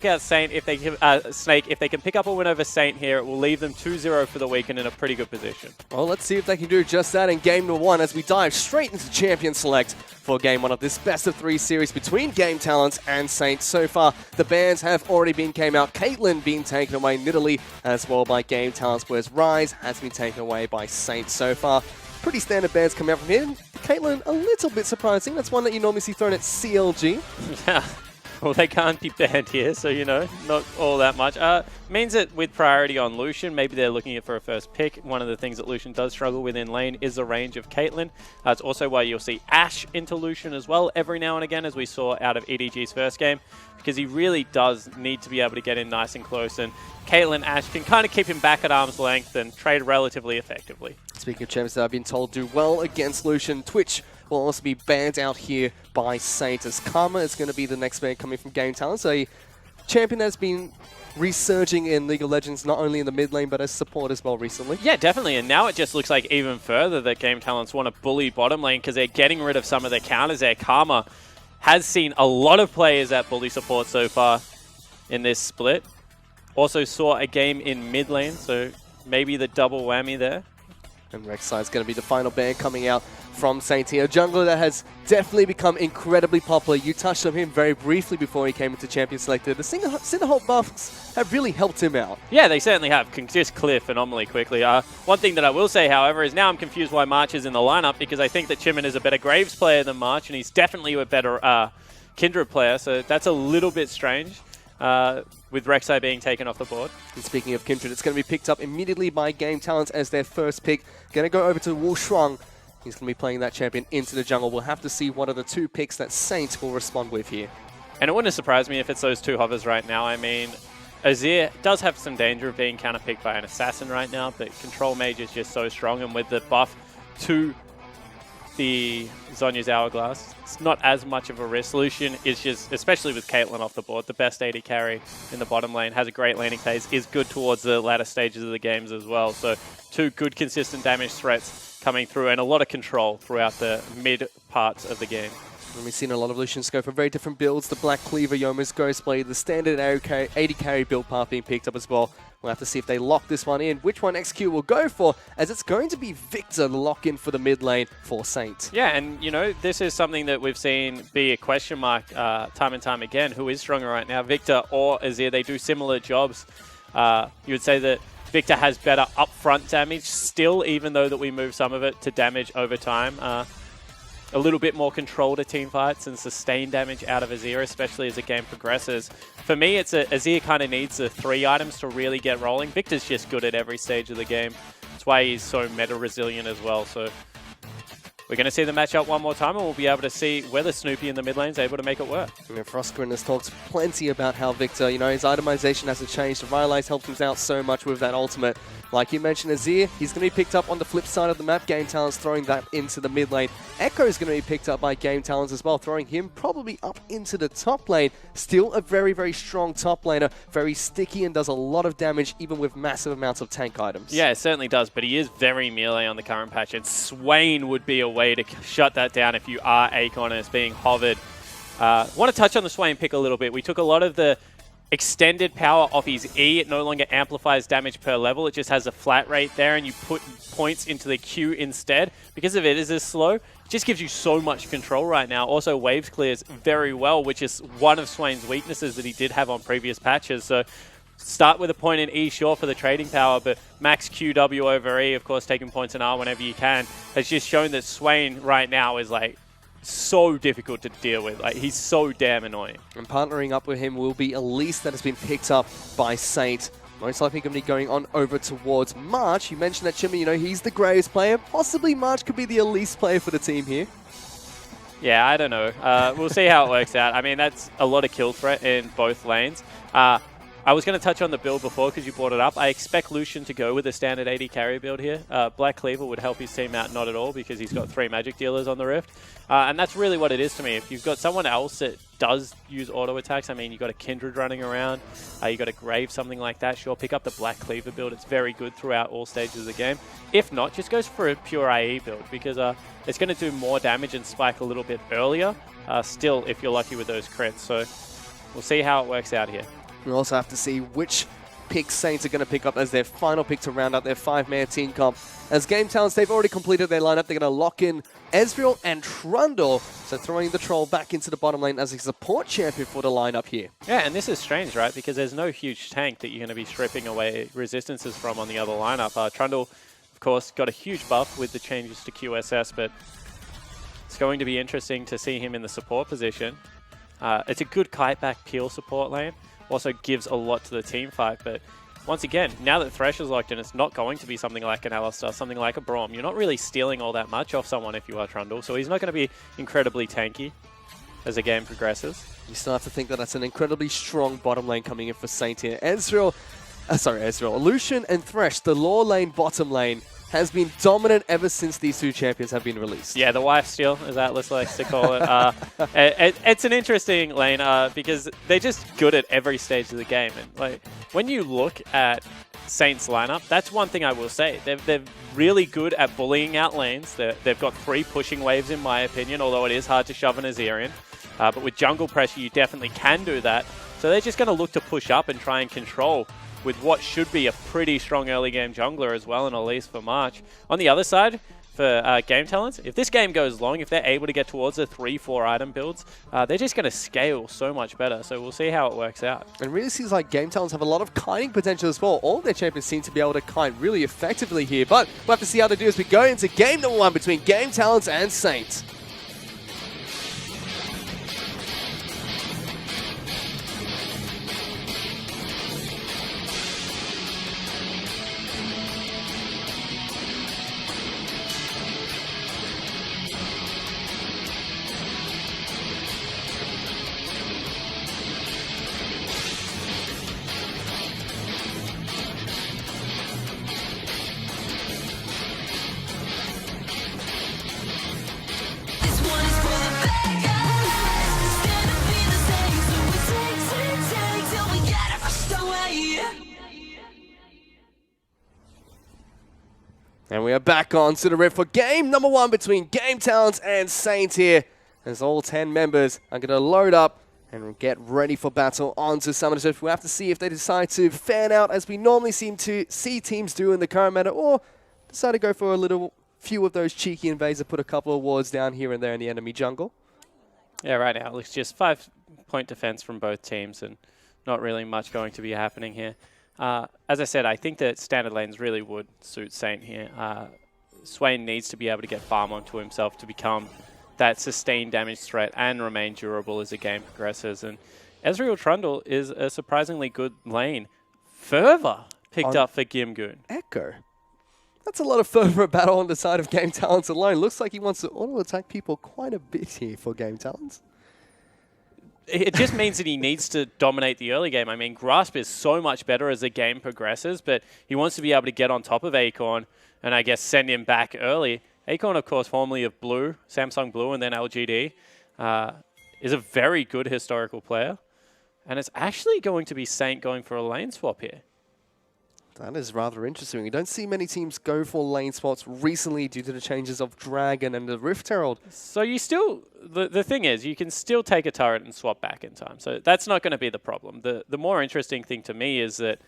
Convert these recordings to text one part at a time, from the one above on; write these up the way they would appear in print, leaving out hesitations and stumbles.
out Saint if they can, Snake. If they can pick up a win over Saint here, it will leave them 2-0 for the weekend in a pretty good position. Well, let's see if they can do just that in game number 1 as we dive straight into Champion Select for game 1 of this best-of-3 series between Game Talents and Saint. So far, the bans have already came out. Caitlyn being taken away in Italy as well by Game Talents, whereas Rise has been taken away by Saint so far. Pretty standard bans coming out from here. Caitlyn, a little bit surprising. That's one that you normally see thrown at CLG. Yeah. Well, they can't be banned here, so, you know, not all that much. Means that with priority on Lucian, maybe they're looking at for a first pick. One of the things that Lucian does struggle with in lane is the range of Caitlyn. It's also why you'll see Ashe into Lucian as well every now and again, as we saw out of EDG's first game, because he really does need to be able to get in nice and close, and Caitlyn Ashe can kind of keep him back at arm's length and trade relatively effectively. Speaking of champions that I've been told do well against Lucian, Twitch will also be banned out here by Saint, as Karma is going to be the next ban coming from Game Talents, a champion that's been resurging in League of Legends, not only in the mid lane, but as support as well recently. Yeah, definitely, and now it just looks like even further that Game Talents want to bully bottom lane because they're getting rid of some of their counters there. Karma has seen a lot of players at bully support so far in this split. Also saw a game in mid lane, so maybe the double whammy there. And Rek'Sai is going to be the final ban coming out from Saint here. A jungler that has definitely become incredibly popular. You touched on him very briefly before he came into Champion Selected. The Cinderholt buffs have really helped him out. Yeah, they certainly have. Can just clear phenomenally quickly. One thing that I will say, however, is now I'm confused why March is in the lineup, because I think that Chimin is a better Graves player than March, and he's definitely a better Kindred player, so that's a little bit strange. With Rek'Sai being taken off the board. And speaking of Kindred, it's going to be picked up immediately by Game Talents as their first pick. Going to go over to Wu Shuang. He's going to be playing that champion into the jungle. We'll have to see what are the 2 picks that Saint will respond with here. And it wouldn't surprise me if it's those 2 hovers right now. I mean, Azir does have some danger of being counterpicked by an assassin right now, but Control Mage is just so strong, and with the buff to the Zhonya's Hourglass, it's not as much of a risk. Lucian is just, especially with Caitlyn off the board, the best AD carry in the bottom lane, has a great laning phase, is good towards the latter stages of the games as well. So 2 good consistent damage threats coming through, and a lot of control throughout the mid parts of the game. And we've seen a lot of Lucians go for very different builds. The Black Cleaver, Yoma's Ghostblade, the standard AD carry build path being picked up as well. We'll have to see if they lock this one in, which one XQ will go for, as it's going to be Victor the lock-in for the mid lane for Saint. Yeah, and you know, this is something that we've seen be a question mark time and time again. Who is stronger right now, Victor or Azir? They do similar jobs. You would say that Victor has better upfront damage still, even though that we move some of it to damage over time. A little bit more control to team fights and sustain damage out of Azir, especially as the game progresses. For me, it's Azir kind of needs the 3 items to really get rolling. Victor's just good at every stage of the game. That's why he's so meta-resilient as well. So we're going to see the matchup one more time, and we'll be able to see whether Snoopy in the mid lane is able to make it work. And Frostgrin has talked plenty about how Victor, you know, his itemization hasn't changed. Revitalize helped him out so much with that ultimate. Like you mentioned, Azir, he's going to be picked up on the flip side of the map. Game Talents throwing that into the mid lane. Echo is going to be picked up by Game Talents as well, throwing him probably up into the top lane. Still a very, very strong top laner. Very sticky and does a lot of damage, even with massive amounts of tank items. Yeah, it certainly does, but he is very melee on the current patch, and Swain would be a way to shut that down if you are Akon and it's being hovered. Want to touch on the Swain pick a little bit. We took a lot of the extended power off his E. It no longer amplifies damage per level. It just has a flat rate there, and you put points into the Q instead. Because of it is this slow, it just gives you so much control right now. Also, waves clears very well, which is one of Swain's weaknesses that he did have on previous patches. So start with a point in E, sure, for the trading power, but max QW over E, of course, taking points in R whenever you can, has just shown that Swain right now is like so difficult to deal with. Like, he's so damn annoying. And partnering up with him will be Elise, that has been picked up by Saint. Most likely going to be going on over towards March. You mentioned that Chimmy, you know, he's the Graves player. Possibly March could be the Elise player for the team here. Yeah, I don't know. We'll see how it works out. I mean, that's a lot of kill threat in both lanes. I was going to touch on the build before because you brought it up. I expect Lucian to go with a standard AD carry build here. Black Cleaver would help his team out not at all because he's got 3 magic dealers on the Rift. And that's really what it is to me. If you've got someone else that does use auto attacks, I mean, you've got a Kindred running around, you've got a Grave, something like that, sure, pick up the Black Cleaver build. It's very good throughout all stages of the game. If not, just go for a pure IE build because it's going to do more damage and spike a little bit earlier, still, if you're lucky with those crits. So we'll see how it works out here. We also have to see which pick Saints are going to pick up as their final pick to round out their 5-man team comp. As Game Talents, they've already completed their lineup. They're going to lock in Ezreal and Trundle, so throwing the Troll back into the bottom lane as a support champion for the lineup here. Yeah, and this is strange, right? Because there's no huge tank that you're going to be stripping away resistances from on the other lineup. Trundle, of course, got a huge buff with the changes to QSS, but it's going to be interesting to see him in the support position. It's a good kite back peel support lane. Also gives a lot to the team fight, but once again, now that Thresh is locked in, it's not going to be something like an Alistar, something like a Braum. You're not really stealing all that much off someone if you are Trundle, so he's not going to be incredibly tanky as the game progresses. You still have to think that that's an incredibly strong bottom lane coming in for Saint here. Ezreal, Lucian and Thresh, the law lane bottom lane, has been dominant ever since these two champions have been released. Yeah, the wife steal, as Atlas likes to call it. It's an interesting lane because they're just good at every stage of the game. And like when you look at Saints' lineup, that's one thing I will say. They're really good at bullying out lanes. They've got 3 pushing waves, in my opinion, although it is hard to shove an Azir in. But with jungle pressure, you definitely can do that. So they're just going to look to push up and try and control with what should be a pretty strong early game jungler as well, and at least for March. On the other side, for Game Talents, if this game goes long, if they're able to get towards the 3-4 item builds, they're just going to scale so much better. So we'll see how it works out. It really seems like Game Talents have a lot of kiting potential as well. All of their champions seem to be able to kite really effectively here, but we'll have to see how they do as we go into game number 1 between Game Talents and Saint. And we are back on to the red for game number 1 between Game Talents and Saint here, as all 10 members are going to load up and get ready for battle onto Summoner's Rift. We'll have to see if they decide to fan out as we normally seem to see teams do in the current meta, or decide to go for a little few of those cheeky invades and put a couple of wards down here and there in the enemy jungle. Yeah, right now it looks just 5-point defense from both teams and not really much going to be happening here. As I said, I think that standard lanes really would suit Saint here. Swain needs to be able to get farm onto himself to become that sustained damage threat and remain durable as the game progresses. And Ezreal Trundle is a surprisingly good lane. Fervor picked up for Gimgoon. Echo. That's a lot of fervor battle on the side of Game Talents alone. Looks like he wants to auto-attack people quite a bit here for Game Talents. It just means that he needs to dominate the early game. I mean, Grasp is so much better as the game progresses, but he wants to be able to get on top of Acorn and I guess send him back early. Acorn, of course, formerly of Blue, Samsung Blue, and then LGD, is a very good historical player. And it's actually going to be Saint going for a lane swap here. That is rather interesting. You don't see many teams go for lane swaps recently due to the changes of Dragon and the Rift Herald. So you still, the thing is, you can still take a turret and swap back in time. So that's not going to be the problem. The more interesting thing to me is that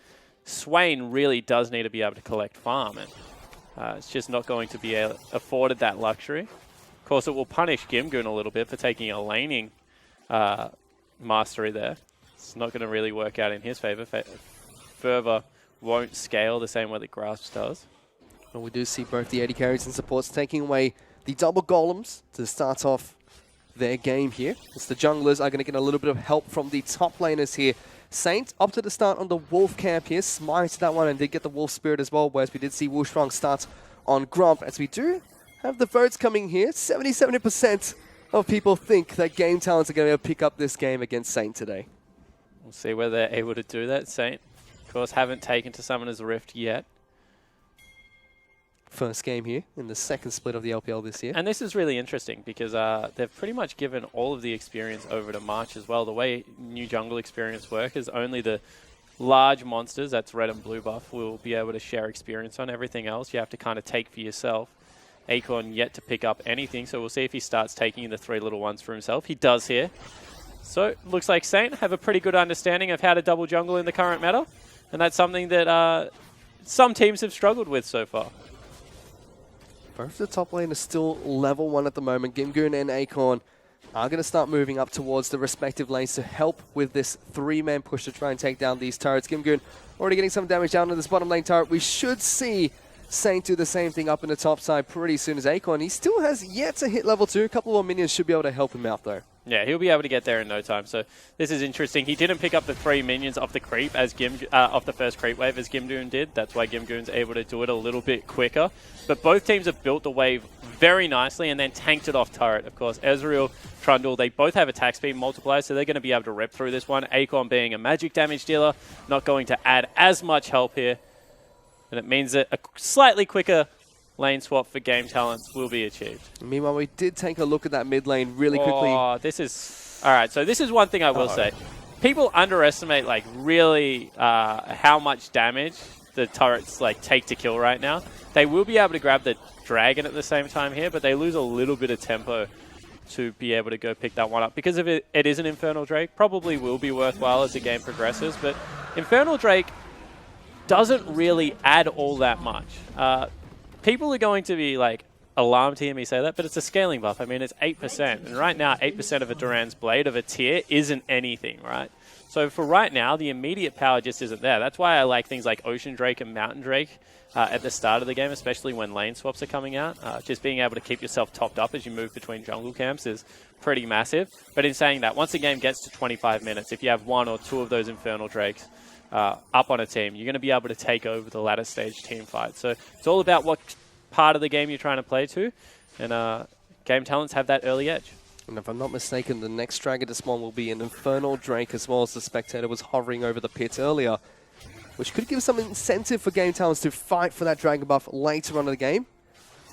Swain really does need to be able to collect farm. And it's just not going to be afforded that luxury. Of course, it will punish Gimgoon a little bit for taking a laning mastery there. It's not going to really work out in his favor. Fervor won't scale the same way that Grasp does. Well, we do see both the AD carries and supports taking away the double golems to start off their game here. As the junglers are going to get a little bit of help from the top laners here. Saint opted to start on the Wolf camp here, smite that one, and did get the Wolf Spirit as well, whereas we did see Wushuang start on Gromp. As we do have the votes coming here, 70% of people think that Game Talents are going to be able to pick up this game against Saint today. We'll see whether they're able to do that. Saint, of course, haven't taken to Summoner's Rift yet. First game here in the second split of the LPL this year. And this is really interesting because they've pretty much given all of the experience over to March as well. The way new jungle experience work is only the large monsters, that's red and blue buff, will be able to share experience on. Everything else you have to kind of take for yourself. Acorn yet to pick up anything, so we'll see if he starts taking the 3 little ones for himself. He does here. So, looks like Saint have a pretty good understanding of how to double jungle in the current meta. And that's something that some teams have struggled with so far. Both the top lane are still level 1 at the moment. Gimgoon and Acorn are going to start moving up towards the respective lanes to help with this 3-man push to try and take down these turrets. Gimgoon already getting some damage down on this bottom lane turret. We should see Saint do the same thing up in the top side pretty soon as Acorn. He still has yet to hit level 2. A couple more minions should be able to help him out though. Yeah, he'll be able to get there in no time. So this is interesting. He didn't pick up the 3 minions off the creep as off the first creep wave as Gimgoon did. That's why Gimgoon's able to do it a little bit quicker. But both teams have built the wave very nicely and then tanked it off turret. Of course, Ezreal, Trundle, they both have attack speed multipliers, so they're going to be able to rip through this one. Acorn being a magic damage dealer, not going to add as much help here. And it means that a slightly quicker lane swap for Game Talents will be achieved. Meanwhile, we did take a look at that mid lane really quickly. Oh, this is... Alright, so this is one thing I will say. People underestimate, like, really how much damage the turrets, like, take to kill right now. They will be able to grab the dragon at the same time here, but they lose a little bit of tempo to be able to go pick that one up. Because of it is an Infernal Drake. Probably will be worthwhile as the game progresses, but Infernal Drake doesn't really add all that much. People are going to be like alarmed to hear me say that, but it's a scaling buff. I mean, it's 8%, and right now 8% of a Duran's Blade of a tier isn't anything, right? So for right now, the immediate power just isn't there. That's why I like things like Ocean Drake and Mountain Drake at the start of the game, especially when lane swaps are coming out. Just being able to keep yourself topped up as you move between jungle camps is pretty massive. But in saying that, once the game gets to 25 minutes, if you have 1 or 2 of those Infernal Drakes up on a team, you're going to be able to take over the latter stage team fight. So it's all about what part of the game you're trying to play to, and Game Talents have that early edge. And if I'm not mistaken, the next dragon to spawn will be an Infernal Drake, as well as the Spectator was hovering over the pit earlier, which could give some incentive for Game Talents to fight for that dragon buff later on in the game.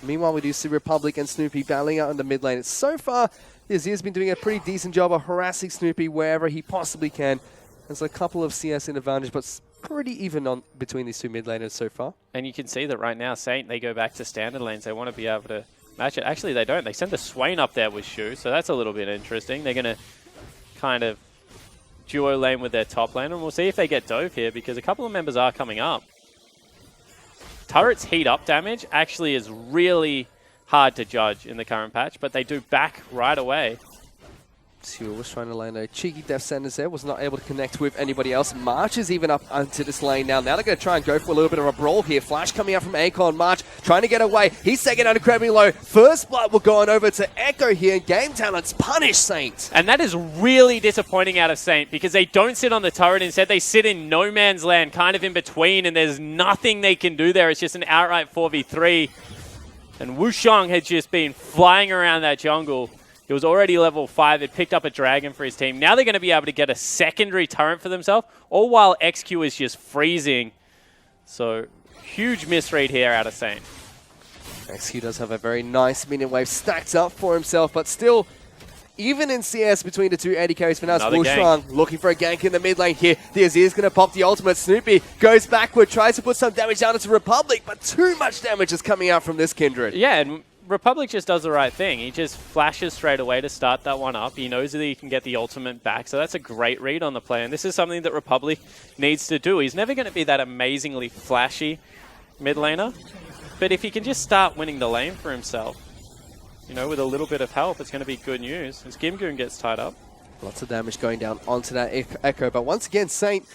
Meanwhile, we do see Republic and Snoopy battling out in the mid lane. So far, Azir's been doing a pretty decent job of harassing Snoopy wherever he possibly can. There's a couple of CS in advantage, but it's pretty even on between these two mid laners so far. And you can see that right now, Saint, they go back to standard lanes. They want to be able to match it. Actually, they don't. They send the Swain up there with Shu, so that's a little bit interesting. They're going to kind of duo lane with their top lane, and we'll see if they get dove here, because a couple of members are coming up. Turrets heat up damage actually is really hard to judge in the current patch, but they do back right away. Sewell was trying to land a cheeky death sentence there, was not able to connect with anybody else. March is even up onto this lane now. Now they're going to try and go for a little bit of a brawl here. Flash coming out from Acorn. March trying to get away. He's taken out incredibly low. First blood will go on over to Echo here. Game Talents punish Saint. And that is really disappointing out of Saint, because they don't sit on the turret. Instead, they sit in no man's land, kind of in between, and there's nothing they can do there. It's just an outright 4v3. And Wushang had just been flying around that jungle. He was already level 5. It picked up a dragon for his team. Now they're going to be able to get a secondary turret for themselves, all while XQ is just freezing. So, huge misread here out of Saint. XQ does have a very nice minion wave stacked up for himself, but still, even in CS between the two AD carries for now, Wushang looking for a gank in the mid lane here. The Azir's going to pop the ultimate. Snoopy goes backward, tries to put some damage down into Republic, but too much damage is coming out from this Kindred. Yeah, and Republic just does the right thing. He just flashes straight away to start that one up. He knows that he can get the ultimate back, so that's a great read on the play. And this is something that Republic needs to do. He's never going to be that amazingly flashy mid laner, but if he can just start winning the lane for himself, you know, with a little bit of help, it's going to be good news as Gimgoon gets tied up. Lots of damage going down onto that Echo, but once again, Saint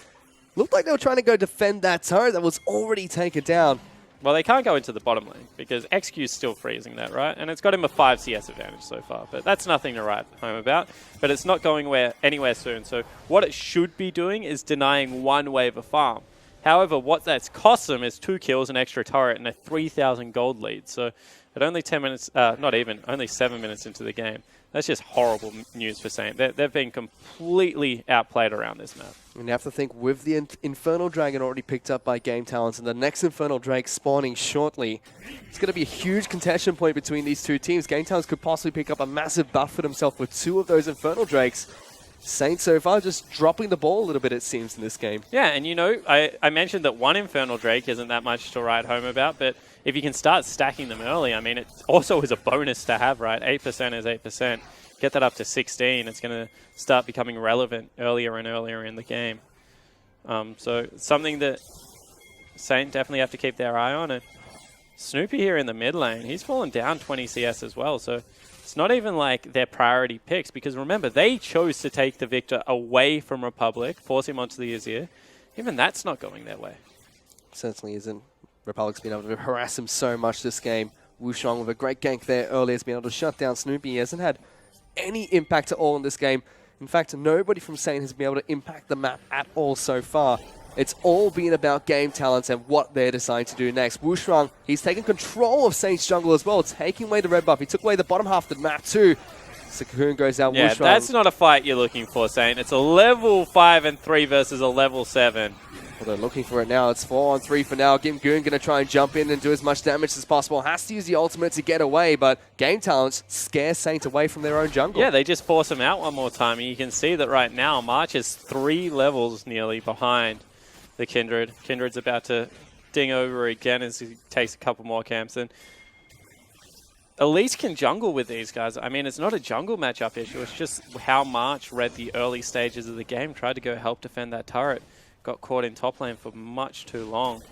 looked like they were trying to go defend that turret that was already taken down. Well, they can't go into the bottom lane because XQ's still freezing that, right? And it's got him a 5 CS advantage so far, but that's nothing to write home about. But it's not going anywhere soon. So what it should be doing is denying one wave of farm. However, what that's cost them is 2 kills, an extra turret, and a 3,000 gold lead. So at only 10 minutes, not even, only 7 minutes into the game, that's just horrible news for Saint. They've been completely outplayed around this map. And you have to think, with the Infernal Dragon already picked up by Game Talents and the next Infernal Drake spawning shortly, it's going to be a huge contention point between these two teams. Game Talents could possibly pick up a massive buff for themselves with 2 of those Infernal Drakes. Saint so far just dropping the ball a little bit, it seems, in this game. Yeah, and you know, I mentioned that one Infernal Drake isn't that much to write home about, but if you can start stacking them early, I mean, it also is a bonus to have, right? 8% is 8%. get that up to 16, it's going to start becoming relevant earlier and earlier in the game. So something that Saint definitely have to keep their eye on. And Snoopy here in the mid lane, he's fallen down 20 CS as well. So it's not even like their priority picks, because remember, they chose to take the Victor away from Republic, force him onto the Azir. Even that's not going their way. Certainly isn't. Republic's been able to harass him so much this game. Wushang with a great gank there earlier has been able to shut down Snoopy. He hasn't had any impact at all in this game. In fact, nobody from Saint has been able to impact the map at all so far. It's all been about game talents and what they're deciding to do next. Wushang, he's taken control of Saint's jungle as well, taking away the red buff. He took away the bottom half of the map too. Cocoon goes out. Yeah, Wushang. That's not a fight you're looking for, Saint. It's a level 5 and 3 versus a level 7. Well, they're looking for it now. It's 4-on-3 for now. Gimgoon going to try and jump in and do as much damage as possible. Has to use the ultimate to get away, but game talents scare Saint away from their own jungle. Yeah, they just force him out one more time. And you can see that right now, March is 3 levels nearly behind the Kindred. Kindred's about to ding over again as he takes a couple more camps. And Elise can jungle with these guys. I mean, it's not a jungle matchup issue. It's just how March read the early stages of the game, tried to go help defend that turret. Got caught in top lane for much too long.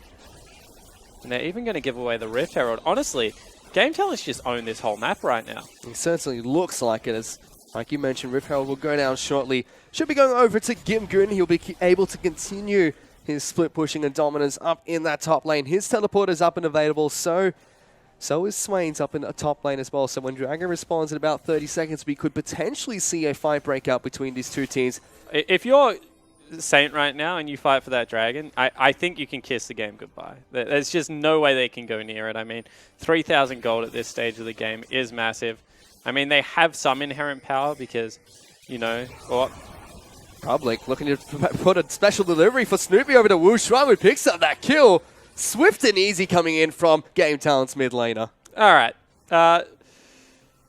And they're even going to give away the Rift Herald. Honestly, Game Talents just own this whole map right now. It certainly looks like it. As, like you mentioned, Rift Herald will go down shortly. Should be going over to Gimgoon. He'll be able to continue his split pushing and dominance up in that top lane. His teleporter's up and available, so is Swain's up in the top lane as well. So when Dragon responds in about 30 seconds, we could potentially see a fight break out between these two teams. If you're Saint right now and you fight for that dragon, I think you can kiss the game goodbye. There's just no way they can go near it. I mean, 3,000 gold at this stage of the game is massive. I mean, they have some inherent power because, you know, Public looking to put a special delivery for Snoopy over to Wushang, who picks up that kill. Swift and easy coming in from Game Talent's mid laner. All right.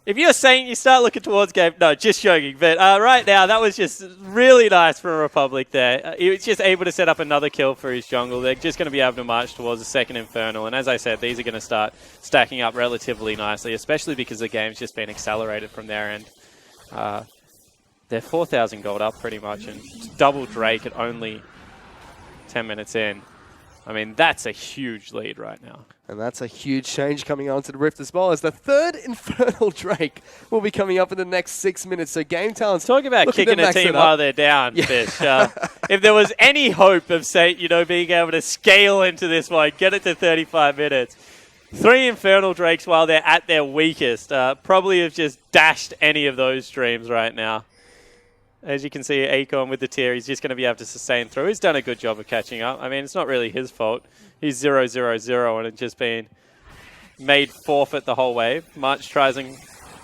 If you're saying you start looking towards game, no, just joking. But right now, that was just really nice from Republic there. He was just able to set up another kill for his jungle. They're just going to be able to march towards the second Infernal. And as I said, these are going to start stacking up relatively nicely, especially because the game's just been accelerated from their end. They're 4,000 gold up pretty much, and double Drake at only 10 minutes in. I mean, that's a huge lead right now. And that's a huge change coming onto the Rift as well, as the third Infernal Drake will be coming up in the next 6 minutes. So Game Talent's talk about kicking a team while they're down, yeah. Fish. If there was any hope of, say, being able to scale into this one, get it to 35 minutes, 3 Infernal Drakes while they're at their weakest probably have just dashed any of those streams right now. As you can see, Akon with the tier, he's just going to be able to sustain through. He's done a good job of catching up. I mean, it's not really his fault. He's 0-0-0 and it's just been made forfeit the whole wave. March tries and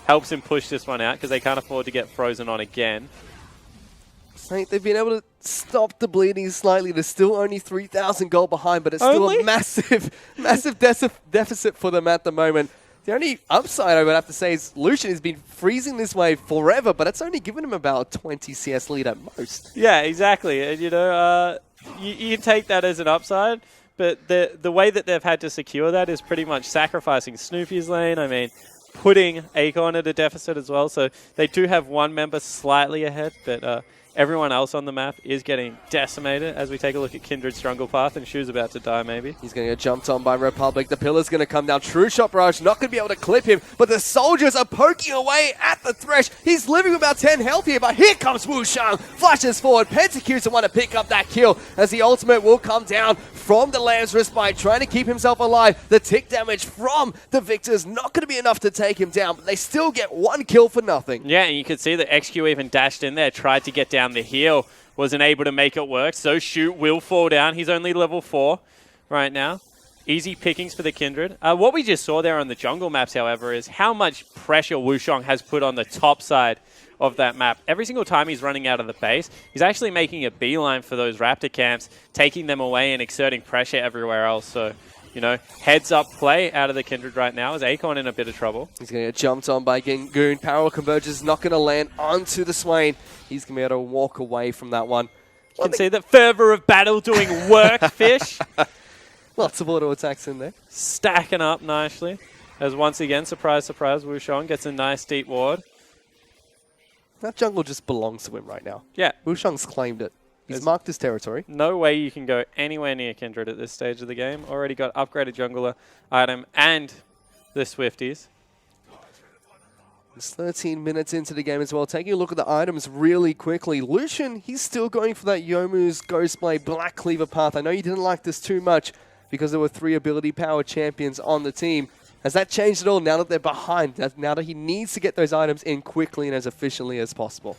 helps him push this one out because they can't afford to get frozen on again. Saint, they've been able to stop the bleeding slightly. They're still only 3,000 gold behind, but it's still a massive deficit for them at the moment. The only upside I would have to say is Lucian has been freezing this wave forever, but it's only given him about 20 CS lead at most. Yeah, exactly. And, you can take that as an upside, but the way that they've had to secure that is pretty much sacrificing Snoopy's lane. I mean, putting Akon at a deficit as well. So they do have one member slightly ahead, but everyone else on the map is getting decimated as we take a look at Kindred's jungle path, and Shu's about to die maybe. He's going to get jumped on by Republic. The pillar's going to come down. True Shot Barrage not going to be able to clip him, but the soldiers are poking away at the Thresh. He's living with about 10 health here, but here comes Wushang. Flashes forward. Pentacute's the one to pick up that kill as the ultimate will come down from the Lamb's Respite, trying to keep himself alive. The tick damage from the Victor's not going to be enough to take him down, but they still get one kill for nothing. Yeah, and you could see that XQ even dashed in there, tried to get down the heal, wasn't able to make it work. So Shu will fall down. He's only level 4 right now. Easy pickings for the Kindred. What we just saw there on the jungle maps, however, is how much pressure Wushang has put on the top side of that map. Every single time he's running out of the base, he's actually making a beeline for those Raptor camps, taking them away and exerting pressure everywhere else. So, heads up play out of the Kindred right now. Is Akon in a bit of trouble? He's going to get jumped on by Gingoon. Parallel Convergence is not going to land onto the Swain. He's going to be able to walk away from that one. You can see the fervor of battle doing work, Fish. Lots of auto attacks in there. Stacking up nicely. As once again, surprise, surprise, Wushang gets a nice deep ward. That jungle just belongs to him right now. Yeah. Wushang's claimed it. He's marked his territory. No way you can go anywhere near Kindred at this stage of the game. Already got upgraded jungler item and the Swifties. It's 13 minutes into the game as well. Taking a look at the items really quickly. Lucian, he's still going for that Youmuu's Ghostblade Black Cleaver path. I know you didn't like this too much because there were 3 ability power champions on the team. Has that changed at all now that they're behind? Now that he needs to get those items in quickly and as efficiently as possible?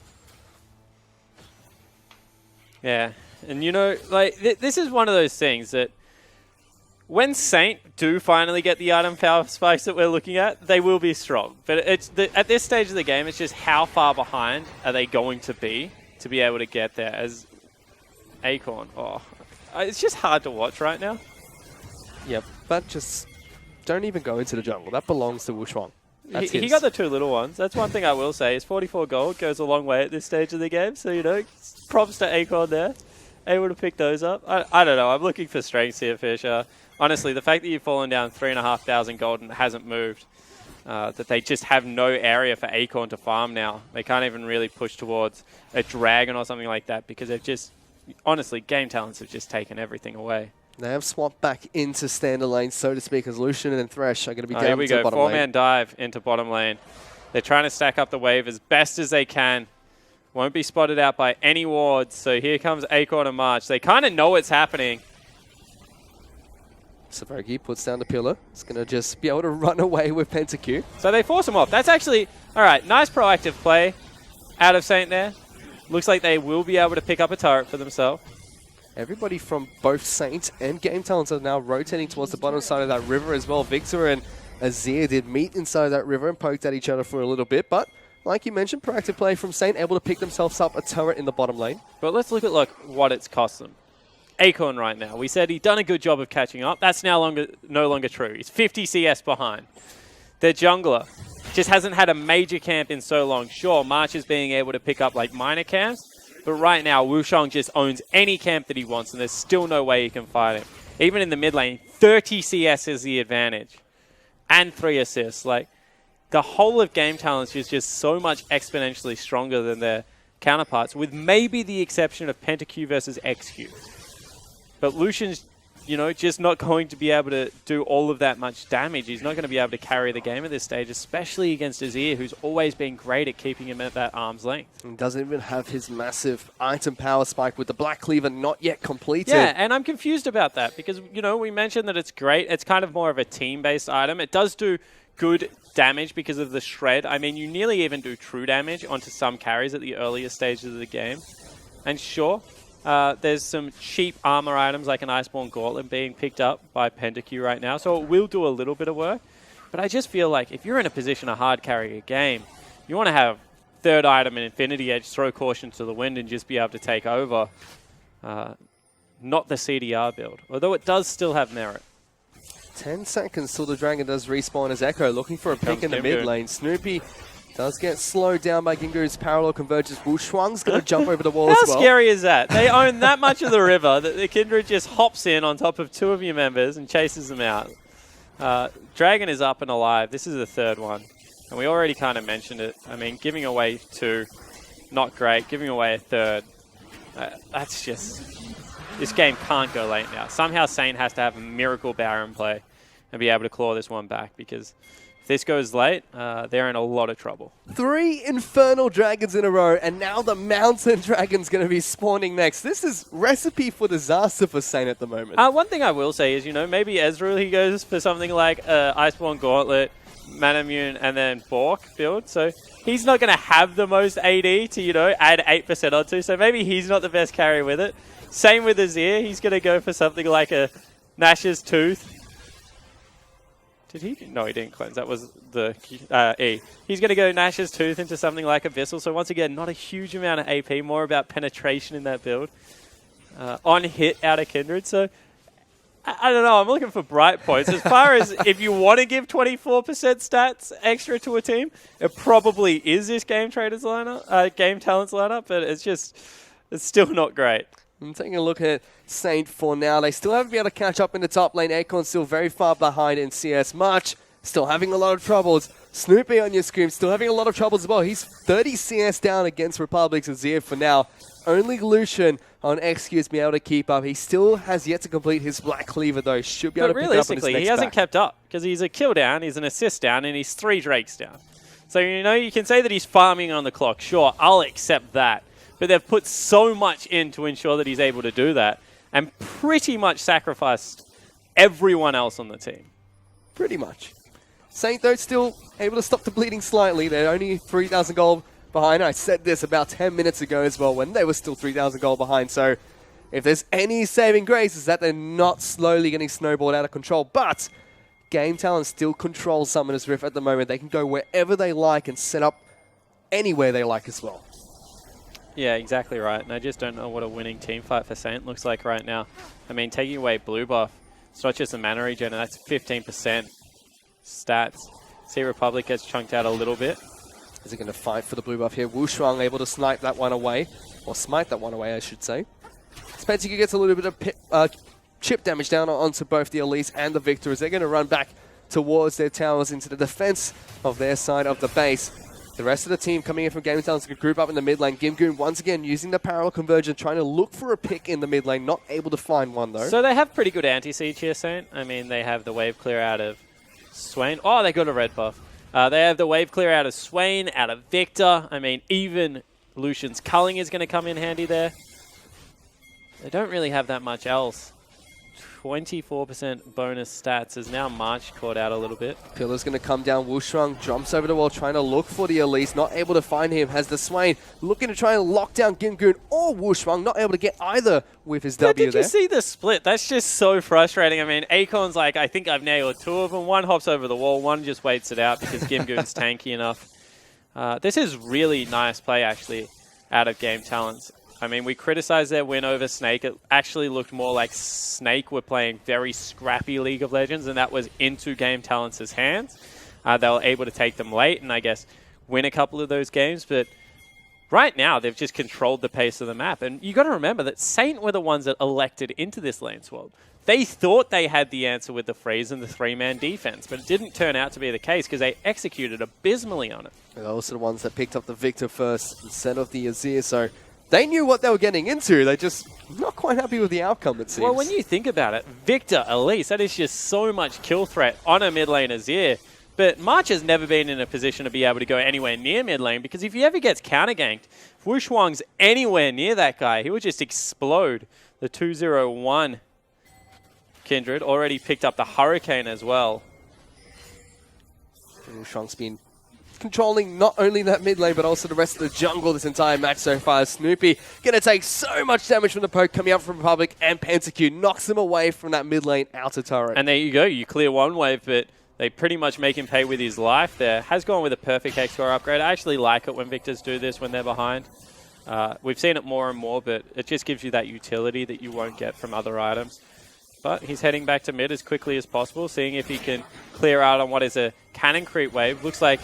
Yeah, and you know, like this is one of those things that when Saint do finally get the item power spikes that we're looking at, they will be strong. But at this stage of the game, it's just how far behind are they going to be able to get there as Acorn. Oh, it's just hard to watch right now. Yep, but just don't even go into the jungle. That belongs to Wushuang. He got the 2 little ones. That's one thing I will say. Is 44 gold goes a long way at this stage of the game. So, you know, props to Acorn there. Able to pick those up. I don't know. I'm looking for strengths here, Fisher. Honestly, the fact that you've fallen down 3,500 gold and hasn't moved, that they just have no area for Acorn to farm now. They can't even really push towards a dragon or something like that because they've just, honestly, game talents have just taken everything away. They have swapped back into standard lane, so to speak, as Lucian and Thresh are going to be down here we to go. bottom lane. 4-man dive into bottom lane. They're trying to stack up the wave as best as they can. Won't be spotted out by any wards. So here comes Acorn and March. They kind of know what's happening. Savogi puts down the pillar. It's going to just be able to run away with PentaQ. So they force him off. That's actually, all right, nice proactive play out of Saint there. Looks like they will be able to pick up a turret for themselves. Everybody from both Saint and Game Talents are now rotating towards the bottom side of that river as well. Victor and Azir did meet inside that river and poked at each other for a little bit. But like you mentioned, proactive play from Saint, able to pick themselves up a turret in the bottom lane. But let's look at what it's cost them. Acorn right now. We said he'd done a good job of catching up. That's now no longer true. He's 50 CS behind. Their jungler just hasn't had a major camp in so long. Sure, March is being able to pick up like minor camps. But right now, Wushang just owns any camp that he wants, and there's still no way he can fight him. Even in the mid lane, 30 CS is the advantage. And 3 assists. Like, the whole of Game Talents is just so much exponentially stronger than their counterparts, with maybe the exception of PentaQ versus XQ. But Lucian's, you know, just not going to be able to do all of that much damage. He's not going to be able to carry the game at this stage, especially against Azir, who's always been great at keeping him at that arm's length. And doesn't even have his massive item power spike with the Black Cleaver not yet completed. Yeah, and I'm confused about that because, you know, we mentioned that it's great. It's kind of more of a team-based item. It does do good damage because of the shred. I mean, you nearly even do true damage onto some carries at the earlier stages of the game. And sure, there's some cheap armor items like an Iceborne Gauntlet being picked up by PentaQ right now, so it will do a little bit of work. But I just feel like if you're in a position to hard carry a game, you want to have third item and Infinity Edge, throw caution to the wind and just be able to take over. Not the CDR build, although it does still have merit. 10 seconds till the Dragon does respawn as Echo, looking for a pick in the mid lane. Snoopy does get slowed down by Gingu's parallel convergence. Wushuang's going to jump over the wall as well. How scary is that? They own that much of the river that the Kindred just hops in on top of 2 of your members and chases them out. Dragon is up and alive. This is the 3rd one. And we already kind of mentioned it. I mean, giving away 2, not great. Giving away a 3rd, that's just... This game can't go late now. Somehow Saint has to have a miracle Baron play and be able to claw this one back, because if this goes late, they're in a lot of trouble. 3 Infernal Dragons in a row, and now the Mountain Dragon's going to be spawning next. This is recipe for disaster for Saint at the moment. One thing I will say is, you know, maybe Ezreal, he goes for something like Iceborne Gauntlet, Manamune, and then Bork build. So he's not going to have the most AD to, you know, add 8% onto. So maybe he's not the best carry with it. Same with Azir. He's going to go for something like a Nash's Tooth. Did he? No, he didn't cleanse. That was the E. He's going to go Nash's Tooth into something like Abyssal. So once again, not a huge amount of AP, more about penetration in that build. On hit out of Kindred. So I don't know. I'm looking for bright points. As far as if you want to give 24% stats extra to a team, it probably is this Game Talents lineup, but it's still not great. I'm taking a look at Saint for now. They still haven't been able to catch up in the top lane. Acorn still very far behind in CS. March still having a lot of troubles. Snoopy on your screen, still having a lot of troubles as well. He's 30 CS down against Republic's Azir for now. Only Lucian on XQ has been able to keep up. He still has yet to complete his Black Cleaver, though. Should be able to pick it up on his next realistically, he hasn't back. kept up because he's a kill down, he's an assist down, and he's 3 Drakes down. So, you know, you can say that he's farming on the clock. Sure, I'll accept that. But they've put so much in to ensure that he's able to do that and pretty much sacrificed everyone else on the team. Pretty much. Saint, though, still able to stop the bleeding slightly. They're only 3,000 gold behind. I said this about 10 minutes ago as well when they were still 3,000 gold behind. So if there's any saving grace, is that they're not slowly getting snowballed out of control. But Game Talent still controls Summoner's Rift at the moment. They can go wherever they like and set up anywhere they like as well. Yeah, exactly right. And I just don't know what a winning team fight for Saint looks like right now. I mean, taking away blue buff, it's not just a mana regen, and that's 15% stats. See, Republic gets chunked out a little bit. Is he going to fight for the blue buff here? Wushuang able to snipe that one away. Or smite that one away, I should say. Spencer gets a little bit of chip damage down onto both the Elise and the Victor as they're going to run back towards their towers into the defense of their side of the base. The rest of the team coming in from Game Talent's going to group up in the mid lane. Gimgoon once again using the parallel conversion, trying to look for a pick in the mid lane. Not able to find one though. So they have pretty good anti-siege here, Saint. I mean, they have the wave clear out of Swain. Oh, they got a red buff. They have the wave clear out of Swain, out of Victor. I mean, even Lucian's culling is going to come in handy there. They don't really have that much else. 24% bonus stats as now March caught out a little bit. Pillar's going to come down. Wushuang jumps over the wall trying to look for the Elise. Not able to find him. Has the Swain looking to try and lock down Gimgoon or Wushuang. Not able to get either with his W Did there. you see the split? That's just so frustrating. I mean, Akon's like, I think I've nailed 2 of them. One hops over the wall. One just waits it out because Gimgoon's tanky enough. This is really nice play, actually, out of Game Talents. I mean, we criticized their win over Snake. It actually looked more like Snake were playing very scrappy League of Legends, and that was into Game Talents' hands. They were able to take them late and, I guess, win a couple of those games. But right now, they've just controlled the pace of the map. And you got to remember that Saint were the ones that elected into this lane swap. They thought they had the answer with the freeze and the 3-man defense, but it didn't turn out to be the case because they executed abysmally on it. They're also the ones that picked up the Victor first instead of the Azir, so they knew what they were getting into. They're just not quite happy with the outcome, it seems. Well, when you think about it, Victor, Elise, that is just so much kill threat on a mid lane Azir. But March has never been in a position to be able to go anywhere near mid lane because if he ever gets counter-ganked, if Wushuang's anywhere near that guy, he would just explode. The 201 Kindred already picked up the Hurricane as well. Wushuang's been controlling not only that mid lane, but also the rest of the jungle this entire match so far. Snoopy going to take so much damage from the poke coming out from Republic, and PentaQ knocks him away from that mid lane outer turret. And there you go. You clear one wave, but they pretty much make him pay with his life there. Has gone with a perfect X-Score upgrade. I actually like it when Victors do this when they're behind. We've seen it more and more, but it just gives you that utility that you won't get from other items. But he's heading back to mid as quickly as possible, seeing if he can clear out on what is a cannon creep wave. Looks like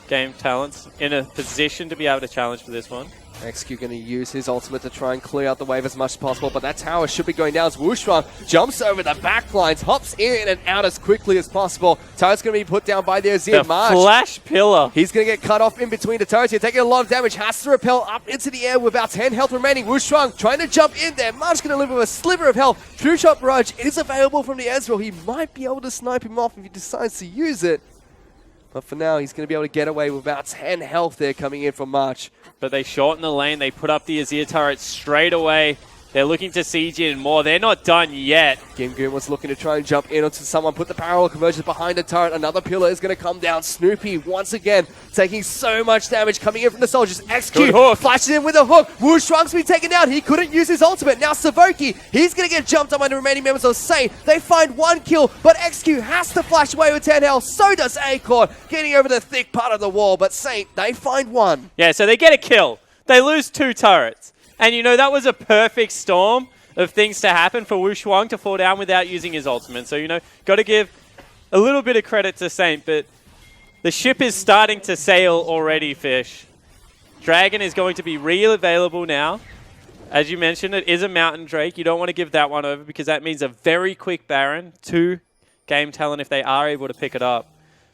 Game Talents in a position to be able to challenge for this one. XQ going to use his ultimate to try and clear out the wave as much as possible, but that tower should be going down as Wushuang jumps over the back lines, hops in and out as quickly as possible. Turret's going to be put down by the Azir. March. Flash pillar. He's going to get cut off in between the turrets here, taking a lot of damage, has to repel up into the air with about 10 health remaining. Wushuang trying to jump in there. March going to live with a sliver of health. True Shot Barrage is available from the Ezreal. He might be able to snipe him off if he decides to use it. But for now, he's going to be able to get away with about 10 health there coming in from March. But they shorten the lane. They put up the Azir turret straight away. They're looking to siege in more. They're not done yet. Gimgoon was looking to try and jump in onto someone, put the parallel conversions behind the turret. Another pillar is going to come down. Snoopy, once again, taking so much damage coming in from the soldiers. XQ flashes in with a hook. Wushuang's been taken down. He couldn't use his ultimate. Now Savoki, he's going to get jumped on by the remaining members of Saint. They find 1 kill, but XQ has to flash away with 10 health. So does Acorn, getting over the thick part of the wall. But Saint, they find 1. Yeah, so they get a kill. They lose 2 turrets. And, you know, that was a perfect storm of things to happen for Wushuang to fall down without using his ultimate. So, you know, got to give a little bit of credit to Saint, but the ship is starting to sail already, Fish. Dragon is going to be real available now. As you mentioned, it is a Mountain Drake. You don't want to give that one over because that means a very quick Baron to Game Talent if they are able to pick it up.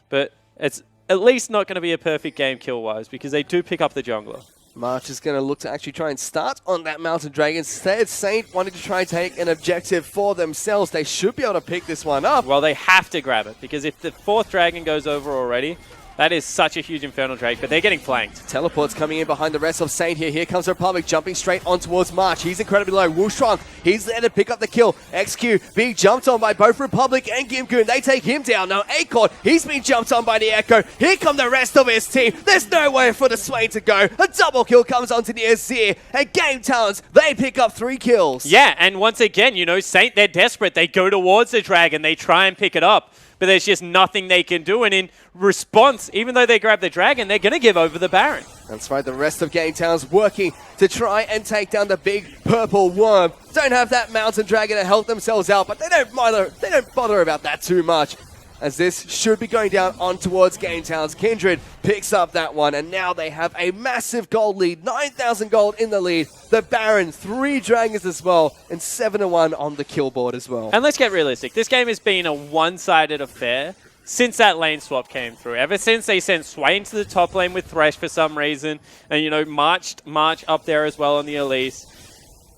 but it's at least not going to be a perfect game kill-wise because they do pick up the jungler. March is going to look to actually try and start on that Mountain Dragon. Instead, Saint wanted to try and take an objective for themselves. They should be able to pick this one up. Well, they have to grab it because if the 4th dragon goes over already, that is such a huge Infernal Drake, but they're getting flanked. Teleport's coming in behind the rest of Saint here. Here comes Republic jumping straight on towards March. He's incredibly low. Wushuang, he's there to pick up the kill. XQ being jumped on by both Republic and Gimgoon. They take him down. Now Acorn, he's been jumped on by the Echo. Here come the rest of his team. There's nowhere for the Swain to go. A double kill comes onto the Azir. And Game Talents, they pick up 3 kills. Yeah, and once again, you know, Saint, they're desperate. They go towards the dragon. They try and pick it up. But there's just nothing they can do. And in response, even though they grab the dragon, they're going to give over the Baron. That's right, the rest of Game Town's working to try and take down the big purple worm. Don't have that Mountain Dragon to help themselves out, but they don't bother about that too much. As this should be going down on towards Game Town's. Kindred picks up that one, and now they have a massive gold lead. 9,000 gold in the lead. The Baron, 3 dragons as well, and 7-1 on the kill board as well. And let's get realistic. This game has been a one-sided affair since that lane swap came through. Ever since they sent Swain to the top lane with Thresh for some reason, and, you know, March up there as well on the Elise.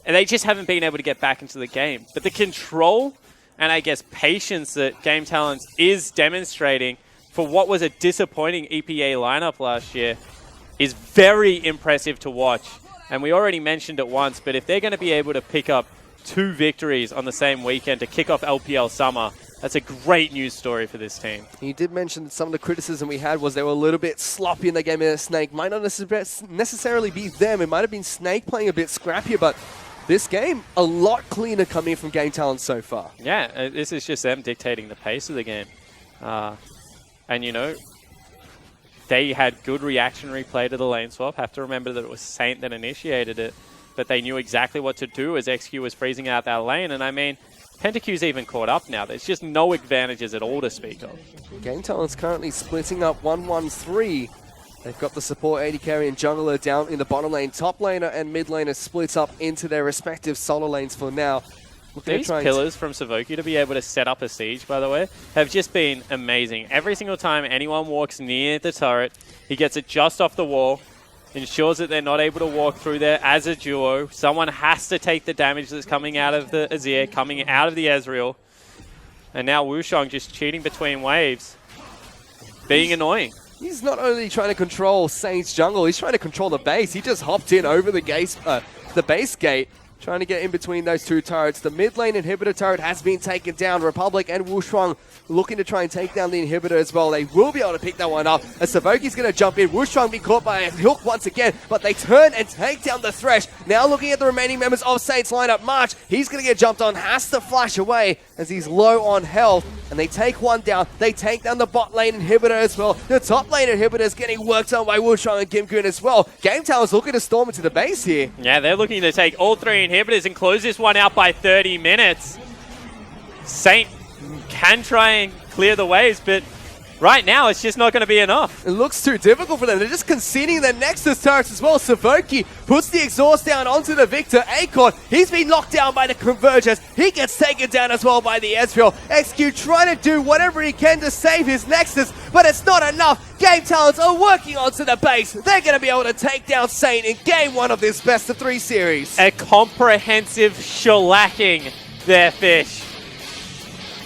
And they just haven't been able to get back into the game. But the control and I guess patience that Game Talents is demonstrating for what was a disappointing EPA lineup last year is very impressive to watch. And we already mentioned it once, but if they're going to be able to pick up 2 victories on the same weekend to kick off LPL Summer, that's a great news story for this team. You did mention that some of the criticism we had was they were a little bit sloppy in the game of Snake. Might not necessarily be them. It might have been Snake playing a bit scrappier, but this game, a lot cleaner coming from Game Talent so far. Yeah, this is just them dictating the pace of the game. And, you know, they had good reactionary play to the lane swap. Have to remember that it was Saint that initiated it, but they knew exactly what to do as XQ was freezing out that lane. And, I mean, PentaQ's even caught up now. There's just no advantages at all to speak of. Game Talent's currently splitting up 1-1-3. They've got the support AD carry and jungler down in the bottom lane. Top laner and mid laner split up into their respective solo lanes for now. These pillars from Savoki to be able to set up a siege, by the way, have just been amazing. Every single time anyone walks near the turret, he gets it just off the wall, ensures that they're not able to walk through there as a duo. Someone has to take the damage that's coming out of the Azir, coming out of the Ezreal. And now Wushuang just cheating between waves, being annoying. He's not only trying to control Saint's jungle, he's trying to control the base. He just hopped in over the base gate, trying to get in between those 2 turrets. The mid lane inhibitor turret has been taken down. Republic and Wushuang looking to try and take down the inhibitor as well. They will be able to pick that one up as Savoki's going to jump in. Wushuang be caught by a hook once again, but they turn and take down the Thresh. Now looking at the remaining members of Saint's lineup. March, he's going to get jumped on, has to flash away as he's low on health. And they take one down. They take down the bot lane inhibitor as well. The top lane inhibitor is getting worked on by Wushuang and Gimgoon as well. Game Talent's looking to storm into the base here. Yeah, they're looking to take all 3 inhibitors and close this one out by 30 minutes. Saint can try and clear the waves, but right now it's just not going to be enough. It looks too difficult for them. They're just conceding the Nexus turrets as well. Savoki puts the exhaust down onto the Victor. Acorn, he's been knocked down by the Convergence. He gets taken down as well by the Ezreal. XQ trying to do whatever he can to save his Nexus, but it's not enough. Game Talents are working onto the base. They're going to be able to take down Saint in game 1 of this best of 3 series. A comprehensive shellacking there, Fish.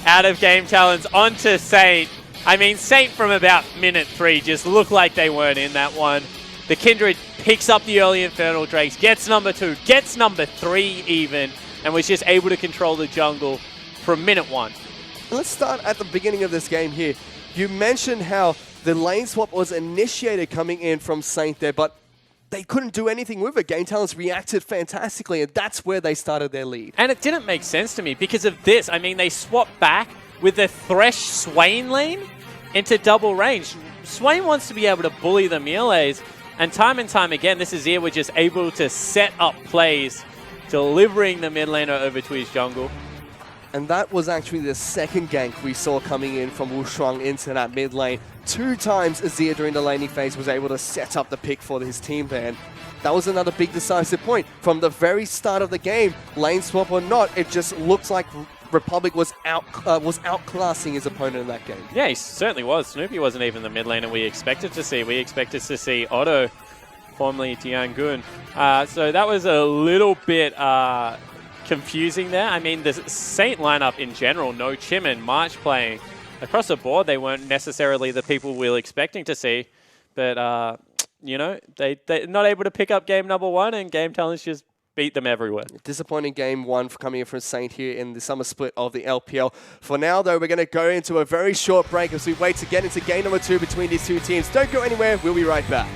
Out of Game Talents onto Saint. I mean, Saint from about minute 3 just looked like they weren't in that one. The Kindred picks up the early Infernal Drakes, gets number 2, gets number 3 even, and was just able to control the jungle from minute 1. Let's start at the beginning of this game here. You mentioned how the lane swap was initiated coming in from Saint there, but they couldn't do anything with it. Game Talents reacted fantastically, and that's where they started their lead. And it didn't make sense to me because of this. I mean, they swapped back with the Thresh Swain lane into double range. Swain wants to be able to bully the melees, and time again, this is here we're just able to set up plays, delivering the mid laner over to his jungle. And that was actually the second gank we saw coming in from Wushuang into that mid lane. 2 times Azir during the laning phase was able to set up the pick for his team there. And that was another big decisive point. From the very start of the game, lane swap or not, it just looked like Republic was outclassing his opponent in that game. Yeah, he certainly was. Snoopy wasn't even the mid laner we expected to see. We expected to see Otto, formerly Tiangun. So that was a little bit confusing there. I mean, the Saint lineup in general, no Chimin, March playing. Across the board, they weren't necessarily the people we were expecting to see. But, you know, they're not able to pick up game number 1, and Game Talents just beat them everywhere. Disappointing game 1 for coming in from Saint here in the summer split of the LPL. For now, though, we're going to go into a very short break as we wait to get into game number 2 between these two teams. Don't go anywhere. We'll be right back.